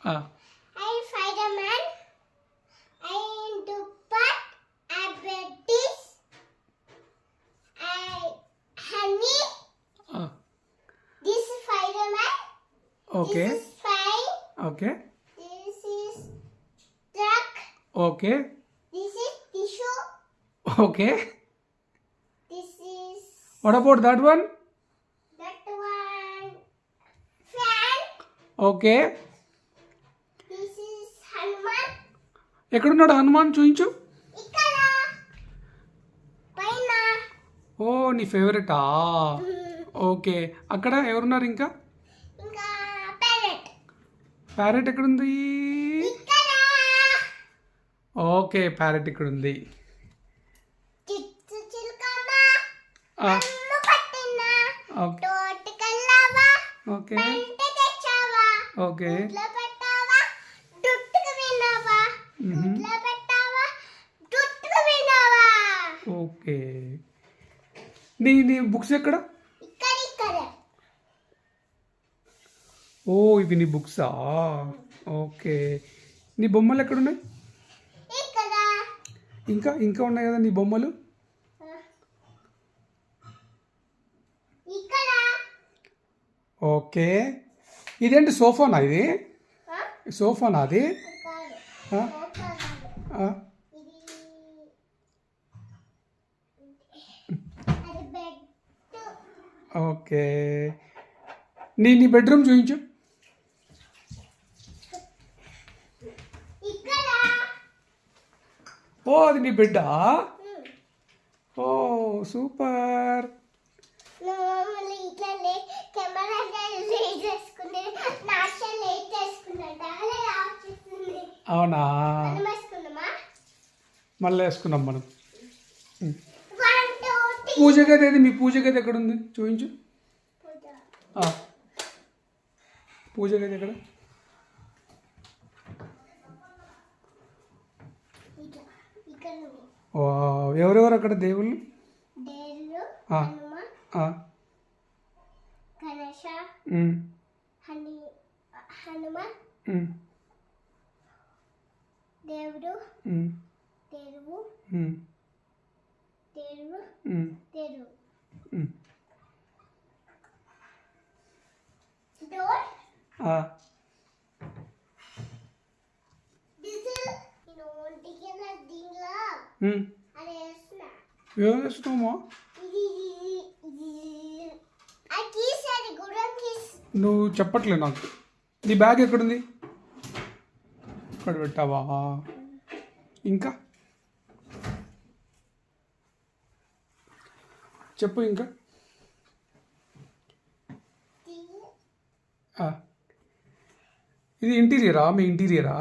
I Spider-Man. I Dupat. I Bettis. I Honey. This is Spider-Man. Okay. This is Spine. Okay. This is Truck. Okay. This is Tissue. Okay. This is What about that one? that one. Fan. Okay. This is Hanuman. ఎక్కడున్నాడు హనుమాన్ చూయించు. ఇక్కడ పైన. ఓ నీ ఫేవరెటా? Okay. అక్కడ ఎవరున్నారు ఇంకా? ఇంకా parrot. Parrot ఎక్కడుంది? ఇక్కడ ఓకే ప్యారెట్ ఇక్కడ ఉంది. చిచ్చు చిలుకమ్మ. ఆ, అమ్మ పట్టిన ఓకే. తోటకెళ్ళావా. ఓకే. పంట తెచ్చావా. ఓకే. గుడ్ల పెట్టావా. దుట్టుకు విన్నావా. గుడ్ల పెట్టావా. దుట్టుకు విన్నావా. ఓకే. నీ బుక్స్ ఎక్కడ? ఇక్కడ ఓ ఇవి నీ బుక్సా? ఓకే. నీ బొమ్మలు ఎక్కడున్నాయి? ఇక్కడ ఇంకా ఇంకా ఉన్నాయి కదా నీ బొమ్మలు? ఇక్కడ ఓకే. ఇదేంటి సోఫానా ఇది? సోఫానా అది? కాదు. ఆ? ఆ? ఇది అది బెడ్. ఓకే. నీ బెడ్రూమ్ చూపించు. ఇక్కడ ఓ అది నీ బెడ్డా? ఓ సూపర్. మామూలు ఇట్లా కెమెరా లేట్ చేసుకునే నాశ లేట్ చేసుకున్నట్టు అలా ఆఫ్ చేస్తుంది. అవునా? మనం వేసుకుందామా? మళ్ళీ వేసుకున్నాం మనం. 1 2 3 పూజ గది ఏది? మీ పూజ గది ఎక్కడ ఉంది చూపించు. ఆ. పూజ గది ఎక్కడ? ఇక్కడ ఎవరెవరు అక్కడ దేవుళ్ళు? డేర్లు ఆ. హనుమ ఆ. గణేశ ఉమ్, హనుమ ఉమ్, దేవుడు ఉమ్, తెరువు ఉమ్, తెరువు ఉమ్, తెరువు ఉమ్. డోర్. ఆ. డిజిల్ నేను ఒంటికి దీనిలో ఉమ్. అది వేస్తున్నా. ఏం చేస్తున్నామా? ఇది ఆ కీస్ అది గుర్రం కీస్. నువ్వు చెప్పట్లే నాకు. నీ బ్యాగ్ ఎక్కడుంది? ఇక్కడ పెట్టావా? ఇంకా చెప్పు ఇంకా. ఆ. ఇది ఇంటీరియరా? మీ ఇంటీరియరా?